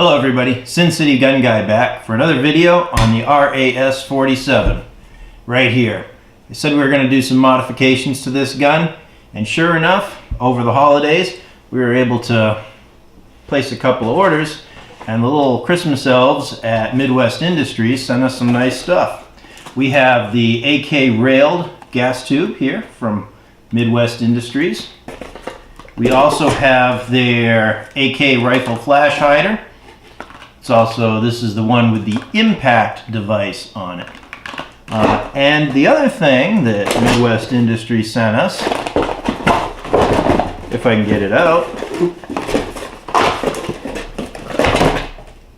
Hello everybody, Sin City Gun Guy back for another video on the RAS-47 right here. I said we were going to do some modifications to this gun, and sure enough, over the holidays we were able to place a couple of orders, and the little Christmas elves at Midwest Industries sent us some nice stuff. We have the AK railed gas tube here from Midwest Industries. We also have their AK rifle flash hider. This is the one with the impact device on it. And the other thing that Midwest Industries sent us, if I can get it out,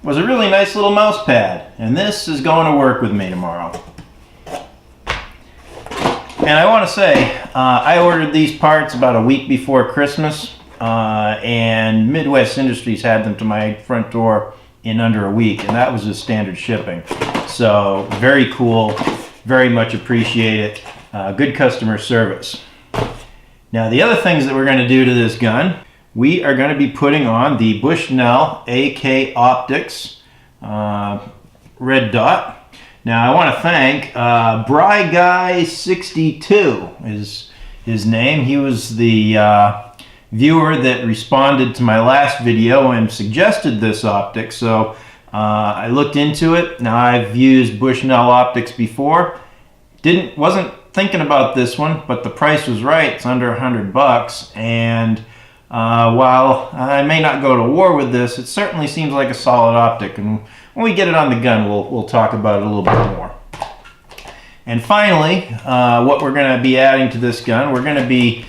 was a really nice little mouse pad. And this is going to work with me tomorrow. And I want to say, I ordered these parts about a week before Christmas, and Midwest Industries had them to my front door in under a week, and that was just standard shipping. So very cool, very much appreciate it. Good customer service. Now the other things that we're going to do to this gun, we are going to be putting on the Bushnell AK Optics red dot. Now I want to thank Bry Guy 62 is his name. He was the viewer that responded to my last video and suggested this optic, so I looked into it. Now I've used Bushnell optics before. Wasn't thinking about this one, but the price was right. It's under $100, and while I may not go to war with this, it certainly seems like a solid optic, and when we get it on the gun we'll talk about it a little bit more. And finally, what we're going to be adding to this gun, we're going to be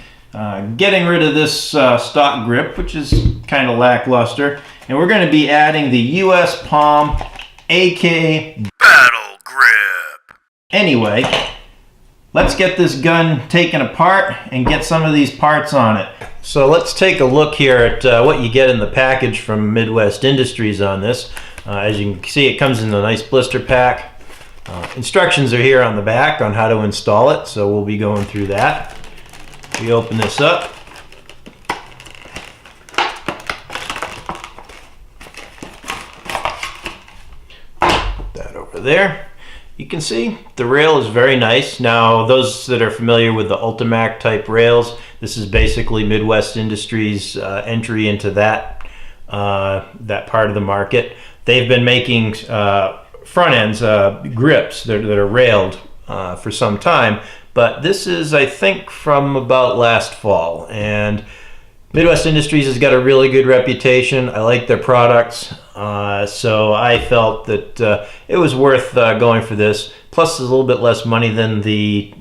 getting rid of this stock grip, which is kind of lackluster, and we're going to be adding the US Palm AK Battle Grip. Anyway, let's get this gun taken apart and get some of these parts on it. So let's take a look here at what you get in the package from Midwest Industries on this. As you can see, it comes in a nice blister pack. Instructions are here on the back on how to install it, so we'll be going through that. We open this up. Put that over there. You can see the rail is very nice. Now, those that are familiar with the Ultimac type rails, this is basically Midwest Industries' entry into that part of the market. They've been making front ends, grips that are railed for some time, but this is, I think, from about last fall, and Midwest Industries has got a really good reputation. I like their products, so I felt that it was worth going for this. Plus, it's a little bit less money than the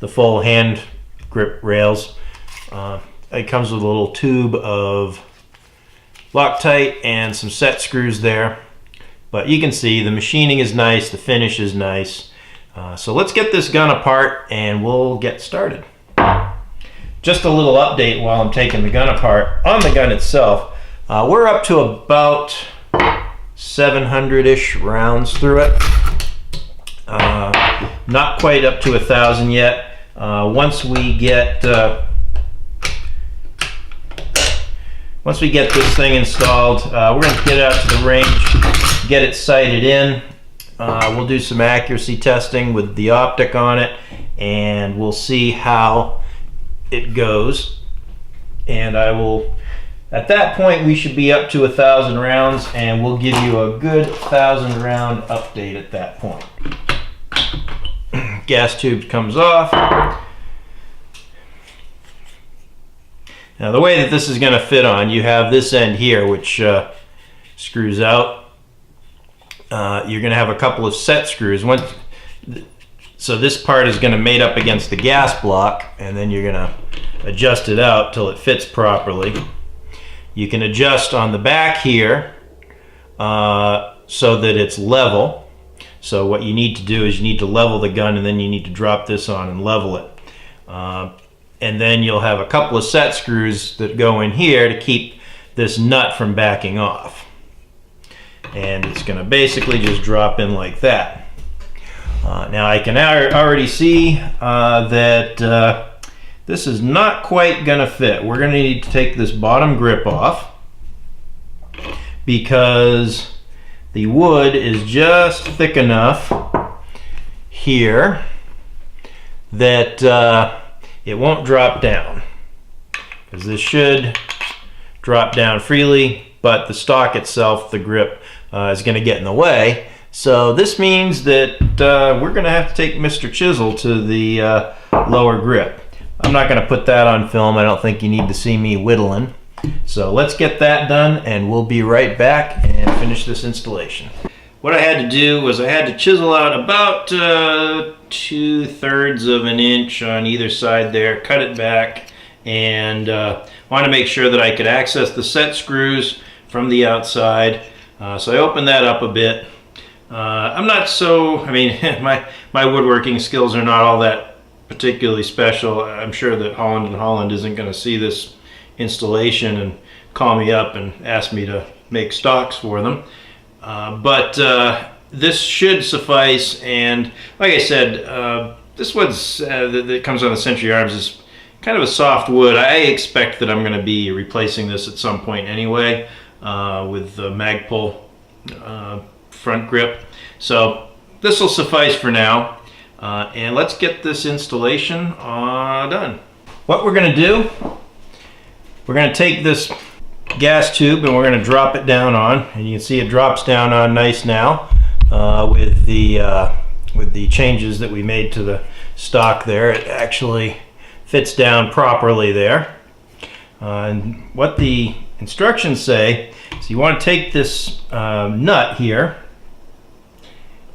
full hand grip rails. It comes with a little tube of Loctite and some set screws there, but you can see the machining is nice, the finish is nice. So let's get this gun apart and we'll get started. Just a little update while I'm taking the gun apart. On the gun itself, we're up to about 700-ish rounds through it. Not quite up to 1,000 yet. Once we get this thing installed, we're going to get it out to the range, get it sighted in. We'll do some accuracy testing with the optic on it, and we'll see how it goes. And at that point, we should be up to 1,000 rounds, and we'll give you a good 1,000 round update at that point. Gas tube comes off. Now the way that this is going to fit on, you have this end here which screws out. You're going to have a couple of set screws. So this part is going to mate up against the gas block, and then you're going to adjust it out till it fits properly. You can adjust on the back here so that it's level. So what you need to do is you need to level the gun, and then you need to drop this on and level it. And then you'll have a couple of set screws that go in here to keep this nut from backing off. And it's going to basically just drop in like that. Now I can already see that this is not quite going to fit. We're going to need to take this bottom grip off, because the wood is just thick enough here that it won't drop down, because this should drop down freely, but the stock itself, the grip, is going to get in the way. So this means that we're going to have to take Mr. Chisel to the lower grip. I'm not going to put that on film. I don't think you need to see me whittling. So let's get that done, and we'll be right back and finish this installation. What I had to do was I had to chisel out about 2/3 of an inch on either side there, cut it back, and want to make sure that I could access the set screws from the outside. So I opened that up a bit. I'm not so, I mean, my woodworking skills are not all that particularly special. I'm sure that Holland & Holland isn't going to see this installation and call me up and ask me to make stocks for them. But this should suffice, and like I said, this wood's that comes on the Century Arms is kind of a soft wood. I expect that I'm going to be replacing this at some point anyway with the Magpul front grip. So this will suffice for now, and let's get this installation done. What we're going to do, we're going to take this gas tube and we're going to drop it down on, and you can see it drops down on nice now with the changes that we made to the stock there. It actually fits down properly there. And what the instructions say is you want to take this nut here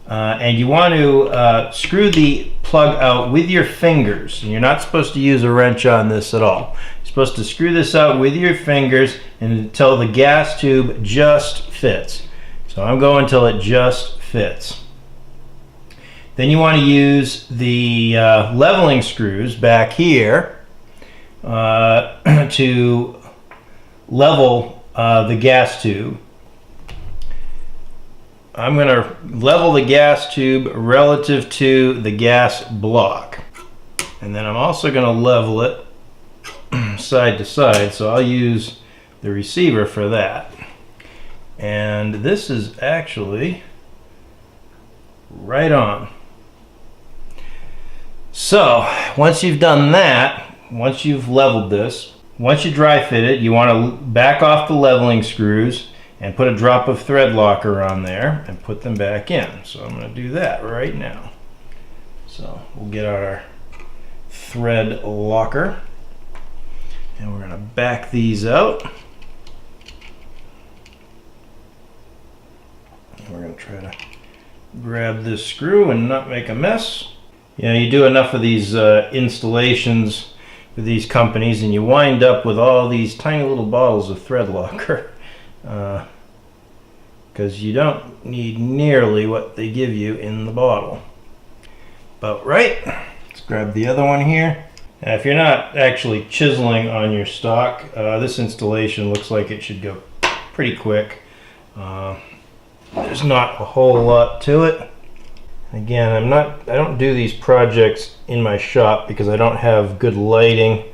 and you want to screw the plug out with your fingers, and you're not supposed to use a wrench on this at all. You're supposed to screw this out with your fingers and until the gas tube just fits. So I'm going until it just fits. Then you want to use the leveling screws back here to level the gas tube. I'm going to level the gas tube relative to the gas block. And then I'm also going to level it side to side, so I'll use the receiver for that. And this is actually right on. So once you've done that, once you've leveled this, once you dry fit it, you want to back off the leveling screws and put a drop of thread locker on there and put them back in. So I'm going to do that right now. So we'll get our thread locker and we're going to back these out. And we're going to try to grab this screw and not make a mess. You know, you do enough of these installations with these companies and you wind up with all these tiny little bottles of thread locker. Because you don't need nearly what they give you in the bottle. But right, let's grab the other one here. Now, if you're not actually chiseling on your stock, this installation looks like it should go pretty quick. There's not a whole lot to it. Again, I don't do these projects in my shop because I don't have good lighting,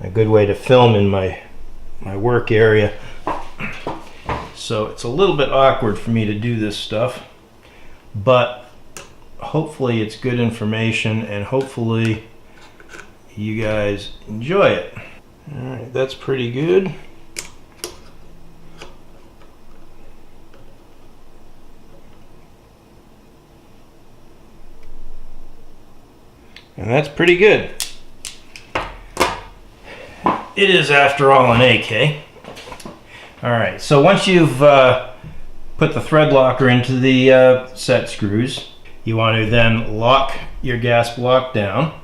a good way to film in my work area. So it's a little bit awkward for me to do this stuff, but hopefully it's good information and hopefully you guys enjoy it. All right, that's pretty good. And that's pretty good. It is, after all, an AK. All right, so once you've put the thread locker into the set screws, you want to then lock your gas block down.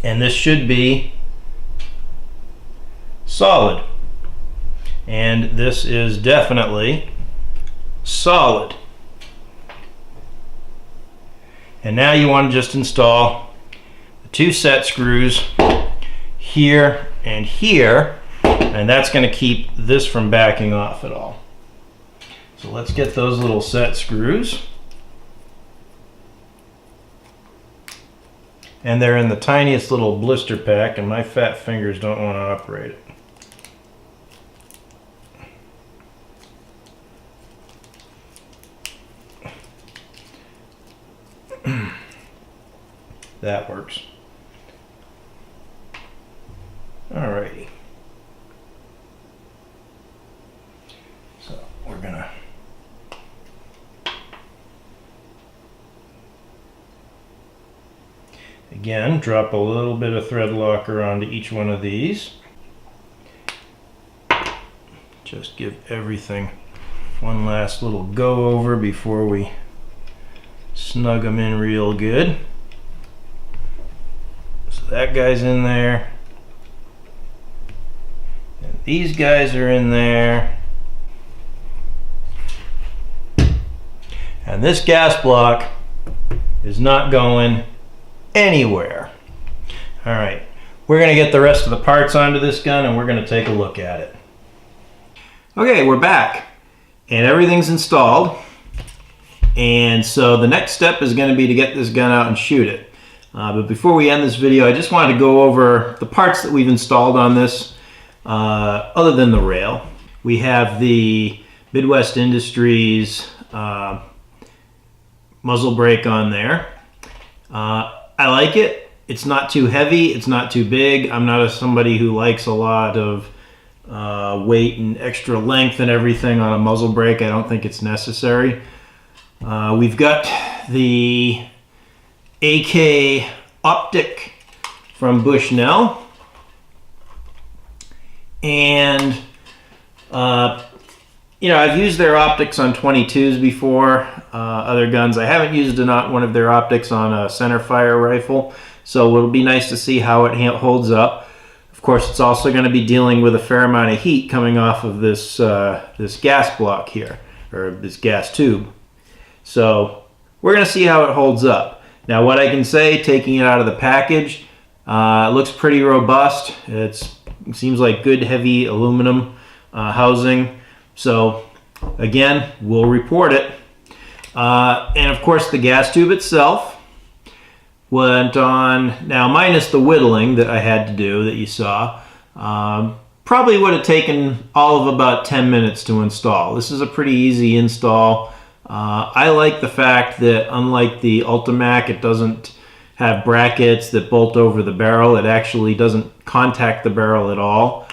And this should be solid. And this is definitely solid. And now you want to just install the two set screws here and here, and that's going to keep this from backing off at all. So let's get those little set screws. And they're in the tiniest little blister pack, and my fat fingers don't want to operate it. That works. Alrighty. So we're gonna again drop a little bit of thread locker onto each one of these. Just give everything one last little go over before we snug them in real good. So that guy's in there. And these guys are in there. And this gas block is not going anywhere. All right, we're gonna get the rest of the parts onto this gun and we're gonna take a look at it. Okay, we're back and everything's installed. And so the next step is gonna be to get this gun out and shoot it. But before we end this video, I just wanted to go over the parts that we've installed on this, other than the rail. We have the Midwest Industries muzzle brake on there. I like it. It's not too heavy. It's not too big. I'm not somebody who likes a lot of weight and extra length and everything on a muzzle brake. I don't think it's necessary. We've got the AK optic from Bushnell, and you know, I've used their optics on 22s before, other guns. I haven't used one of their optics on a center fire rifle, so it'll be nice to see how it holds up. Of course, it's also going to be dealing with a fair amount of heat coming off of this this gas block here, or this gas tube. So we're going to see how it holds up. Now, what I can say, taking it out of the package, it looks pretty robust. It seems like good heavy aluminum housing. So again, we'll report it. And of course, the gas tube itself went on, now minus the whittling that I had to do that you saw, probably would have taken all of about 10 minutes to install. This is a pretty easy install. I like the fact that unlike the Ultimac, it doesn't have brackets that bolt over the barrel. It actually doesn't contact the barrel at all.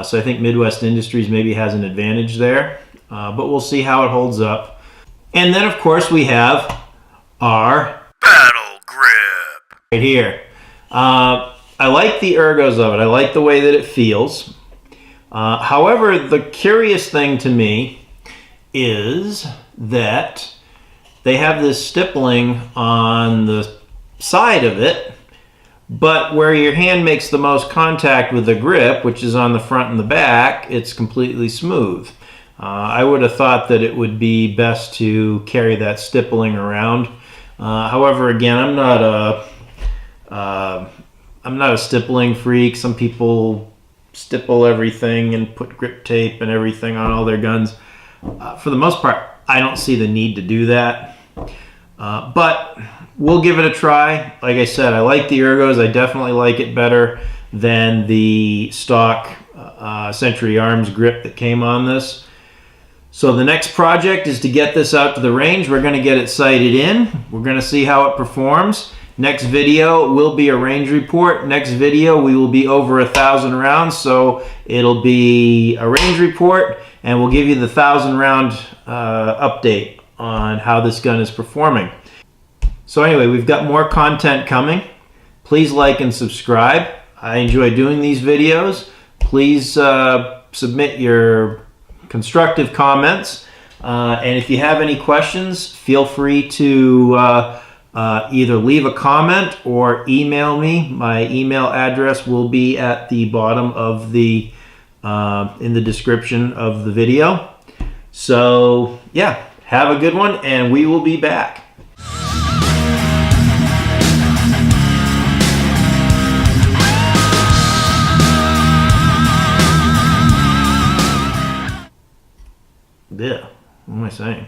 So I think Midwest Industries maybe has an advantage there, but we'll see how it holds up. And then of course we have our battle grip right here. I like the ergos of it. I like the way that it feels. However, the curious thing to me is that they have this stippling on the side of it, but where your hand makes the most contact with the grip, which is on the front and the back, it's completely smooth. I would have thought that it would be best to carry that stippling around. However, again, I'm not a stippling freak. Some people stipple everything and put grip tape and everything on all their guns. For the most part, I don't see the need to do that. But we'll give it a try. Like I said, I like the ergos. I definitely like it better than the stock Century Arms grip that came on this. So the next project is to get this out to the range. We're going to get it sighted in. We're going to see how it performs. Next video will be a range report. Next video we will be over 1,000 rounds, so it'll be a range report, and we'll give you the 1,000 round update on how this gun is performing. So anyway, we've got more content coming. Please like and subscribe. I enjoy doing these videos. Please submit your constructive comments. And if you have any questions, feel free to either leave a comment or email me. My email address will be at the bottom of the in the description of the video. So yeah, have a good one, and we will be back. Yeah, what am I saying?